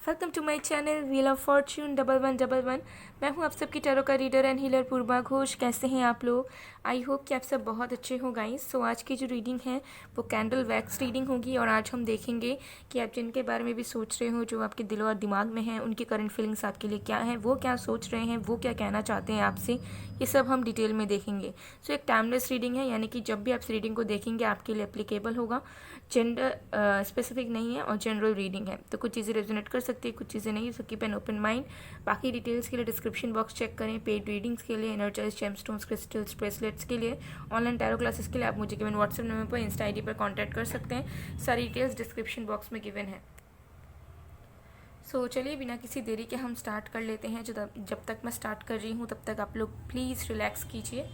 Welcome to my channel wheel of fortune 1111। मैं हूं आप सबकी टैरो का reader and healer Purva Ghosh. कैसे हैं आप लोग? आई होप कि आप सब बहुत अच्छे हो गाइस। सो आज की जो रीडिंग है वो कैंडल वैक्स रीडिंग होगी और आज हम देखेंगे कि आप जिनके बारे में भी सोच रहे हो, जो आपके दिल और दिमाग में हैं, उनकी करंट फीलिंग्स आपके लिए क्या है, वो क्या सोच रहे हैं, वो क्या कहना चाहते हैं आपसे, ये सब हम डिटेल में देखेंगे। सो एक टाइमलेस रीडिंग है, यानी कि जब भी आप इस रीडिंग को देखेंगे आपके लिए एप्लीकेबल होगा। जेंडर स्पेसिफिक नहीं है और जनरल रीडिंग है, तो कुछ चीज़ें रेजोनेट कर सकती है, कुछ चीज़ें नहीं। So keep an open mind. बाकी डिटेल्स के लिए डिस्क्रिप्शन बॉक्स चेक करें। पेड रीडिंग्स के लिए, एनर्जाइज जेमस्टोन्स, क्रिस्टल्स, ब्रेसलेट्स के लिए, ऑनलाइन टैरो क्लासेस के लिए आप मुझे गिवन व्हाट्सएप नंबर पर, इंस्टा आईडी पर कॉन्टैक्ट कर सकते हैं। सारी डिटेल्स डिस्क्रिप्शन बॉक्स में गिवन है। सो चलिए बिना किसी देरी के हम स्टार्ट कर लेते हैं। जब तक मैं स्टार्ट कर रही हूँ तब तक आप लोग प्लीज़ रिलैक्स कीजिए।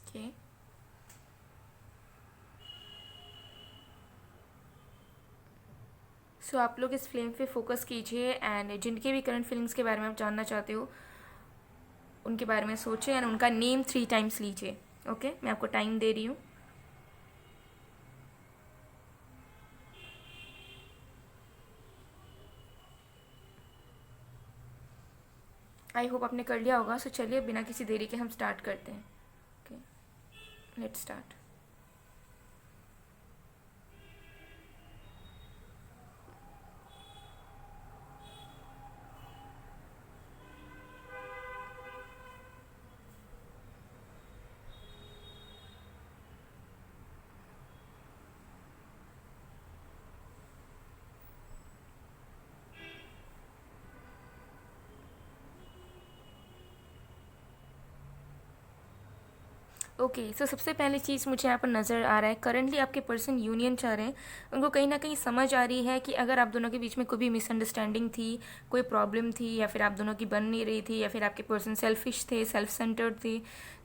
ओके, सो आप लोग इस फ्लेम पे फोकस कीजिए एंड जिनके भी करंट फीलिंग्स के बारे में आप जानना चाहते हो उनके बारे में सोचें एंड उनका नेम 3 टाइम्स लीजिए। ओके, मैं आपको टाइम दे रही हूँ। आई होप आपने कर लिया होगा। सो चलिए बिना किसी देरी के हम स्टार्ट करते हैं। Okay, let's start. ओके, सो सबसे पहली चीज़ मुझे यहाँ पर नज़र आ रहा है, करंटली आपके पर्सन यूनियन चाह रहे हैं। उनको कहीं ना कहीं समझ आ रही है कि अगर आप दोनों के बीच में कोई भी मिसअंडरस्टैंडिंग थी, कोई प्रॉब्लम थी, या फिर आप दोनों की बन नहीं रही थी, या फिर आपके पर्सन सेल्फिश थे, सेल्फ सेंटर्ड थे,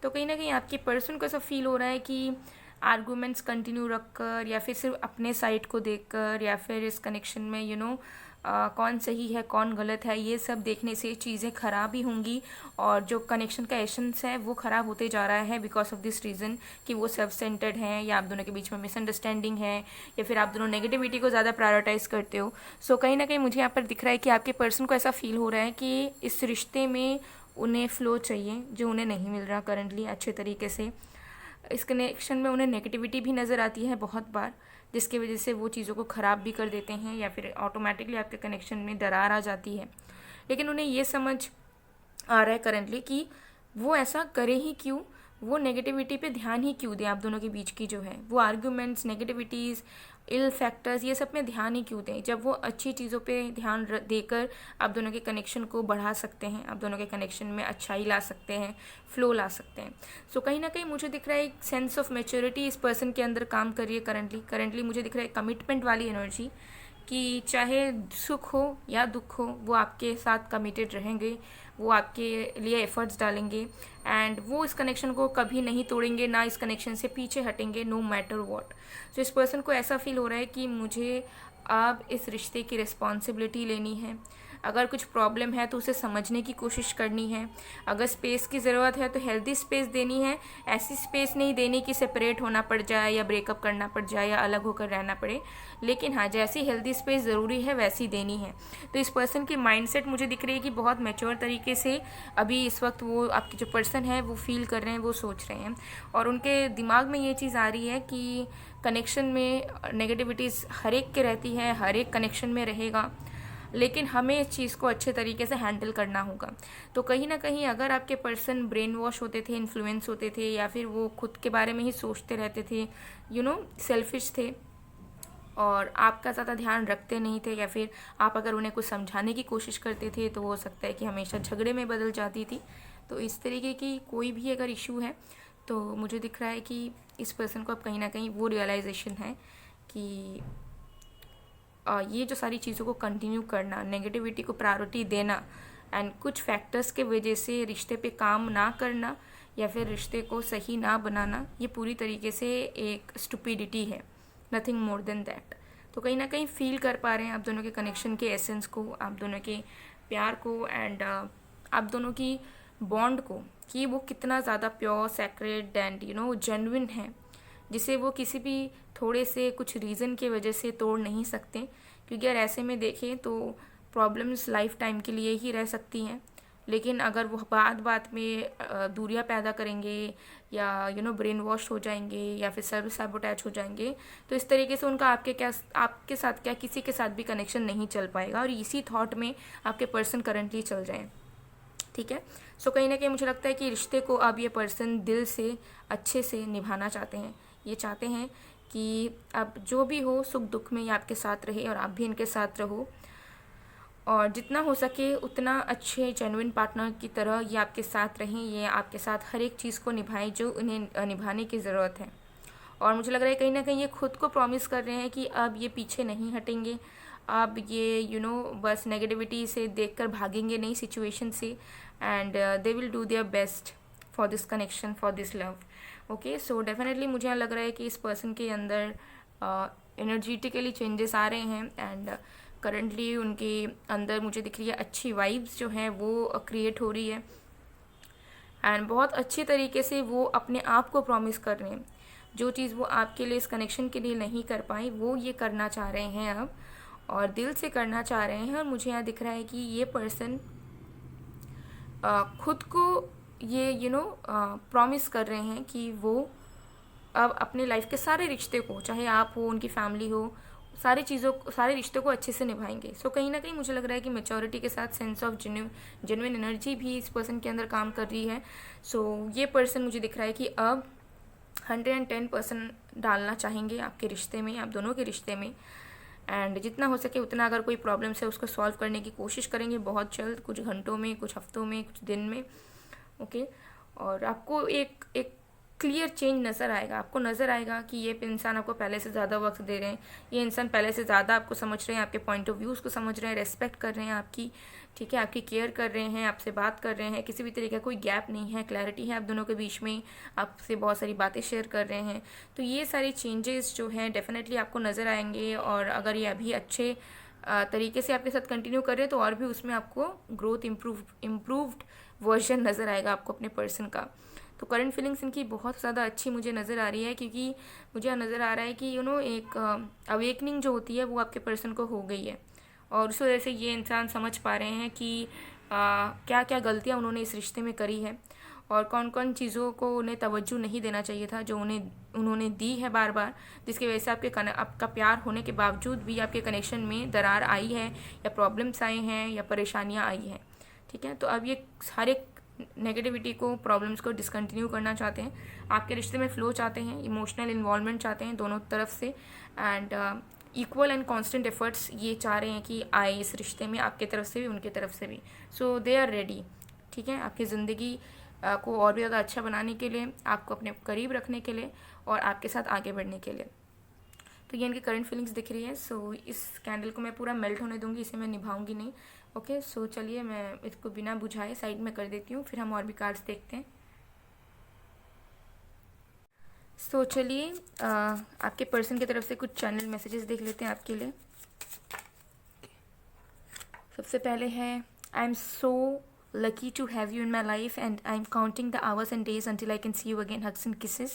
तो कहीं ना कहीं आपके पर्सन को ऐसा फील हो रहा है कि आर्गूमेंट्स कंटिन्यू रखकर, या फिर सिर्फ अपने साइड को देखकर, या फिर इस कनेक्शन में कौन सही है कौन गलत है, ये सब देखने से चीज़ें ख़राब ही होंगी और जो कनेक्शन का एसेंस है वो ख़राब होते जा रहा है बिकॉज ऑफ दिस रीज़न कि वो सेल्फ सेंटर्ड हैं, या आप दोनों के बीच में मिसअंडरस्टैंडिंग है, या फिर आप दोनों नेगेटिविटी को ज़्यादा प्रायोरिटाइज करते हो। सो कहीं ना कहीं मुझे यहाँ पर दिख रहा है कि आपके पर्सन को ऐसा फील हो रहा है कि इस रिश्ते में उन्हें फ़्लो चाहिए जो उन्हें नहीं मिल रहा करंटली अच्छे तरीके से। इस कनेक्शन में उन्हें नेगेटिविटी भी नज़र आती है बहुत बार, जिसकी वजह से वो चीज़ों को ख़राब भी कर देते हैं, या फिर ऑटोमेटिकली आपके कनेक्शन में दरार आ जाती है। लेकिन उन्हें ये समझ आ रहा है करंटली कि वो ऐसा करे ही क्यों, वो नेगेटिविटी पे ध्यान ही क्यों दें। आप दोनों के बीच की जो है वो आर्ग्यूमेंट्स, नेगेटिविटीज़, इल फैक्टर्स, ये सब में ध्यान ही क्यों दें, जब वो अच्छी चीज़ों पे ध्यान देकर आप दोनों के कनेक्शन को बढ़ा सकते हैं, आप दोनों के कनेक्शन में अच्छाई ला सकते हैं, फ्लो ला सकते हैं। सो कहीं ना कहीं मुझे दिख रहा है एक सेंस ऑफ मैच्योरिटी इस पर्सन के अंदर काम कर रही है करंटली मुझे दिख रहा है कमिटमेंट वाली एनर्जी, कि चाहे सुख हो या दुख हो वो आपके साथ कमिटेड रहेंगे, वो आपके लिए एफर्ट्स डालेंगे एंड वो इस कनेक्शन को कभी नहीं तोड़ेंगे, ना इस कनेक्शन से पीछे हटेंगे, नो मैटर व्हाट। तो इस पर्सन को ऐसा फील हो रहा है कि मुझे अब इस रिश्ते की रिस्पॉन्सिबिलिटी लेनी है। अगर कुछ प्रॉब्लम है तो उसे समझने की कोशिश करनी है। अगर स्पेस की ज़रूरत है तो हेल्दी स्पेस देनी है, ऐसी स्पेस नहीं देनी कि सेपरेट होना पड़ जाए या ब्रेकअप करना पड़ जाए या अलग होकर रहना पड़े। लेकिन हाँ, जैसी हेल्दी स्पेस ज़रूरी है वैसी देनी है। तो इस पर्सन की माइंडसेट मुझे दिख रही है कि बहुत मैच्योर तरीके से अभी इस वक्त वो आपके जो पर्सन है वो फील कर रहे हैं, वो सोच रहे हैं, और उनके दिमाग में ये चीज़ आ रही है कि कनेक्शन में नेगेटिविटीज़ हर एक के रहती है, हर एक कनेक्शन में रहेगा, लेकिन हमें इस चीज़ को अच्छे तरीके से हैंडल करना होगा। तो कहीं ना कहीं अगर आपके पर्सन ब्रेन वॉश होते थे, इन्फ्लुएंस होते थे, या फिर वो खुद के बारे में ही सोचते रहते थे, सेल्फिश थे और आपका ज़्यादा ध्यान रखते नहीं थे, या फिर आप अगर उन्हें कुछ समझाने की कोशिश करते थे तो हो सकता है कि हमेशा झगड़े में बदल जाती थी। तो इस तरीके की कोई भी अगर इशू है तो मुझे दिख रहा है कि इस पर्सन को अब कहीं ना कहीं वो रियलाइजेशन है कि ये जो सारी चीज़ों को कंटिन्यू करना, नेगेटिविटी को प्रायोरिटी देना एंड कुछ फैक्टर्स के वजह से रिश्ते पे काम ना करना या फिर रिश्ते को सही ना बनाना, ये पूरी तरीके से एक स्टुपिडिटी है, नथिंग मोर देन दैट। तो कहीं ना कहीं फील कर पा रहे हैं आप दोनों के कनेक्शन के एसेंस को, आप दोनों के प्यार को एंड आप दोनों की बॉन्ड को, कि वो कितना ज़्यादा प्योर, सैक्रेड एंड जेन्युइन है, जिसे वो किसी भी थोड़े से कुछ रीज़न की वजह से तोड़ नहीं सकते। क्योंकि अगर ऐसे में देखें तो प्रॉब्लम्स लाइफ टाइम के लिए ही रह सकती हैं, लेकिन अगर वो बात में दूरियां पैदा करेंगे या ब्रेन वॉश हो जाएंगे या फिर सेल्फ सैबोटैज हो जाएंगे, तो इस तरीके से उनका आपके साथ क्या किसी के साथ भी कनेक्शन नहीं चल पाएगा और इसी थॉट में आपके पर्सन करंटली चल जाएं। ठीक है, सो कहीं ना कहीं मुझे लगता है कि रिश्ते को अब ये पर्सन दिल से अच्छे से निभाना चाहते हैं। ये चाहते हैं कि अब जो भी हो सुख दुख में ये आपके साथ रहे और आप भी इनके साथ रहो, और जितना हो सके उतना अच्छे जेन्युइन पार्टनर की तरह ये आपके साथ रहें, ये आपके साथ हर एक चीज़ को निभाएं जो उन्हें निभाने की ज़रूरत है। और मुझे लग रहा है कहीं ना कहीं ये खुद को प्रॉमिस कर रहे हैं कि अब ये पीछे नहीं हटेंगे, अब ये बस नेगेटिविटी से देखकर भागेंगे नहीं सिचुएशन से, and they will do their best for this connection, for this love. Okay, so definitely मुझे यहाँ लग रहा है कि इस पर्सन के अंदर एनर्जेटिकली चेंजेस आ रहे हैं एंड करंटली उनके अंदर मुझे दिख रही है अच्छी वाइब्स जो हैं वो क्रिएट हो रही है एंड बहुत अच्छी तरीके से वो अपने आप को प्रॉमिस कर रहे हैं। जो चीज़ वो आपके लिए, इस कनेक्शन के लिए नहीं कर पाए, वो ये करना चाह रहे हैं अब, और दिल से करना चाह रहे हैं। और मुझे यहाँ दिख रहा है कि ये पर्सन खुद को ये प्रॉमिस कर रहे हैं कि वो अब अपने लाइफ के सारे रिश्ते को, चाहे आप हो, उनकी फैमिली हो, सारे रिश्तों को अच्छे से निभाएंगे। सो कहीं ना कहीं मुझे लग रहा है कि मैच्योरिटी के साथ सेंस ऑफ जेन्युइन एनर्जी भी इस पर्सन के अंदर काम कर रही है। सो ये पर्सन मुझे दिख रहा है कि अब 110% डालना चाहेंगे आपके रिश्ते में, आप दोनों के रिश्ते में, एंड जितना हो सके उतना अगर कोई प्रॉब्लम्स है उसको सॉल्व करने की कोशिश करेंगे बहुत जल्द, कुछ घंटों में, कुछ हफ्तों में, कुछ दिन में। ओके, और आपको एक क्लियर चेंज नज़र आएगा। आपको नज़र आएगा कि ये इंसान आपको पहले से ज़्यादा वक्त दे रहे हैं, ये इंसान पहले से ज़्यादा आपको समझ रहे हैं, आपके पॉइंट ऑफ व्यूज़ को समझ रहे हैं, रेस्पेक्ट कर रहे हैं आपकी, ठीक है, आपकी केयर कर रहे हैं, आपसे बात कर रहे हैं, किसी भी तरीके का कोई गैप नहीं है, क्लैरिटी है आप दोनों के बीच में, आपसे बहुत सारी बातें शेयर कर रहे हैं। तो ये सारी चेंजेस जो हैं डेफिनेटली आपको नज़र आएंगे, और अगर ये अभी अच्छे तरीके से आपके साथ कंटिन्यू कर रहे हैं तो और भी उसमें आपको ग्रोथ, इम्प्रूव्ड वर्जन नज़र आएगा आपको अपने पर्सन का। तो करंट फीलिंग्स इनकी बहुत ज़्यादा अच्छी मुझे नज़र आ रही है, क्योंकि मुझे नज़र आ रहा है कि एक अवेकनिंग जो होती है वो आपके पर्सन को हो गई है, और उस वजह से ये इंसान समझ पा रहे हैं कि क्या क्या गलतियाँ उन्होंने इस रिश्ते में करी है और कौन कौन चीज़ों को उन्हें तवज्जो नहीं देना चाहिए था जो उन्होंने दी है बार बार, जिसकी वजह से आपका प्यार होने के बावजूद भी आपके कनेक्शन में दरार आई है, या प्रॉब्लम्स आए हैं, या परेशानियाँ आई हैं। ठीक है, तो अब ये सारे नेगेटिविटी को, प्रॉब्लम्स को डिसकंटिन्यू करना चाहते हैं, आपके रिश्ते में फ्लो चाहते हैं, इमोशनल इन्वॉल्वमेंट चाहते हैं दोनों तरफ से, and equal and constant efforts ये चाह रहे हैं कि आए इस रिश्ते में, आपके तरफ से भी उनके तरफ से भी। सो दे आर रेडी, ठीक है, आपकी ज़िंदगी को और भी ज़्यादा अच्छा बनाने के लिए, आपको अपने करीब रखने के लिए और आपके साथ आगे बढ़ने के लिए। तो ये इनकी करंट फीलिंग्स दिख रही है। सो इस कैंडल को मैं पूरा मेल्ट होने दूंगी, इसे मैं निभाऊंगी नहीं। ओके, सो चलिए मैं इसको बिना बुझाए साइड में कर देती हूँ, फिर हम और भी कार्ड्स देखते हैं। सो चलिए आपके पर्सन की तरफ से कुछ चैनल मैसेजेस देख लेते हैं आपके लिए। सबसे पहले है, I am so lucky to have you in my life and I'm counting the hours and days until I can see you again, hugs and kisses।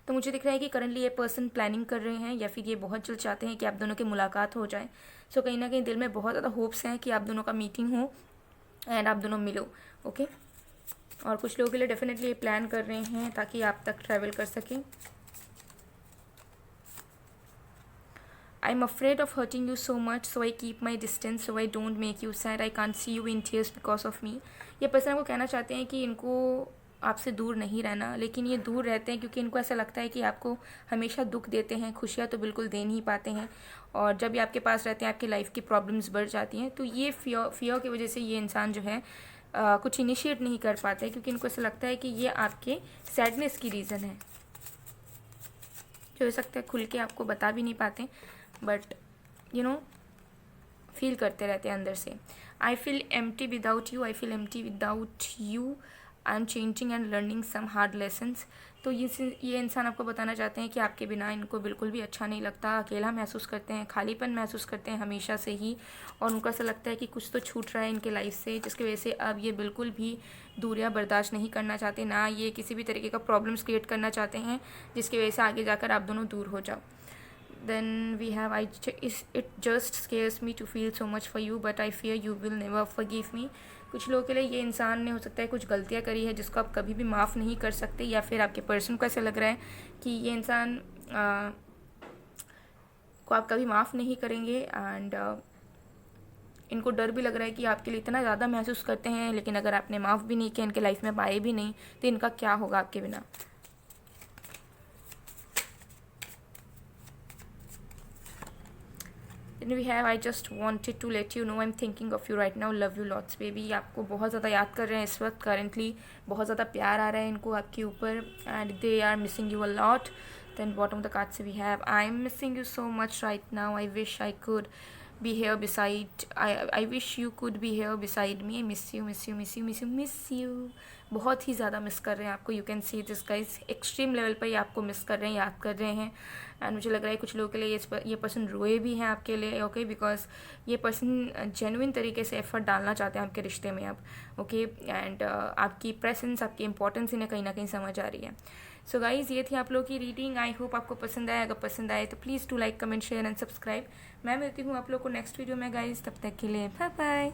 तो मुझे दिख रहा है कि करंटली ये पर्सन प्लानिंग कर रहे हैं, या फिर ये बहुत जल्द चाहते हैं कि आप दोनों की मुलाकात हो जाए। सो कहीं ना कहीं दिल में बहुत ज़्यादा होप्स हैं कि आप दोनों का मीटिंग हो एंड आप दोनों मिलो। ओके, और कुछ लोगों के लिए डेफिनेटली ये प्लान कर रहे हैं ताकि आप तक ट्रैवल कर सकें। I'm afraid of hurting you so much, so I keep my distance, so I don't make you sad. I can't see you in tears because of me। ये पर्सन आपको कहना चाहते हैं कि इनको आपसे दूर नहीं रहना, लेकिन ये दूर रहते हैं क्योंकि इनको ऐसा लगता है कि आपको हमेशा दुख देते हैं, खुशियाँ तो बिल्कुल दे नहीं पाते हैं, और जब ये आपके पास रहते हैं आपकी लाइफ की प्रॉब्लम्स बढ़ जाती हैं। तो ये फियर की वजह से ये इंसान जो है कुछ इनिशिएट नहीं कर पाते, क्योंकि इनको ऐसा लगता है कि ये आपके सैडनेस की रीज़न है, जो हो सकता है खुल के आपको बता भी नहीं पाते, बट फील करते रहते हैं अंदर से। I feel empty without you, I feel empty without you, I am changing and learning some hard lessons. तो ये इंसान आपको बताना चाहते हैं कि आपके बिना इनको बिल्कुल भी अच्छा नहीं लगता, अकेला महसूस करते हैं, खालीपन महसूस करते हैं हमेशा से ही, और उनको ऐसा लगता है कि कुछ तो छूट रहा है इनके लाइफ से, जिसकी वजह से अब ये बिल्कुल भी दूरियां बर्दाश्त नहीं करना चाहते, ना ये किसी भी तरीके का प्रॉब्लम्स क्रिएट करना चाहते हैं जिसकी वजह से आगे जाकर आप दोनों दूर हो जाओ। Then we have it just scares me to feel so much for you but I fear you will never forgive me। कुछ लोगों के लिए ये इंसान ने हो सकता है कुछ गलतियाँ करी है जिसको आप कभी भी माफ़ नहीं कर सकते, या फिर आपके पर्सन को ऐसा लग रहा है कि ये इंसान को आप कभी माफ़ नहीं करेंगे, एंड इनको डर भी लग रहा है कि आपके लिए इतना ज़्यादा महसूस करते हैं, लेकिन अगर आपने माफ़ भी नहीं किया, इनके लाइफ में आए भी नहीं, तो इनका क्या होगा आपके बिना। Then we have I just wanted to let you know I'm thinking of you right now, love you lots baby। आपको बहुत ज़्यादा याद कर रहे हैं इस वक्त, करंटली बहुत ज़्यादा प्यार आ रहा है इनको आपके ऊपर, and they are missing you a lot. Then bottom of the card we have I'm missing you so much right now, I wish I could be here beside I wish you could be here beside me, I miss you miss you miss you miss you miss you। बहुत ही ज़्यादा miss कर रहे हैं आपको, you can see this guys, extreme level पर ये आपको miss कर रहे हैं, याद कर रहे हैं। एंड मुझे लग रहा है कुछ लोगों के लिए ये पर्सन रोए भी हैं आपके लिए, ओके, बिकॉज ये पर्सन जेन्युइन तरीके से एफर्ट डालना चाहते हैं आपके रिश्ते में अब, ओके, एंड आपकी प्रेजेंस, आपकी इंपॉर्टेंस इन्हें कहीं ना कहीं समझ आ रही है। सो गाइज़, ये थी आप लोगों की रीडिंग, आई होप आपको पसंद आए। अगर पसंद आए तो please to like comment share and subscribe. मैं मिलती हूँ आप लोग को नेक्स्ट वीडियो में गाइज़, तब तक के लिए बाय बाय।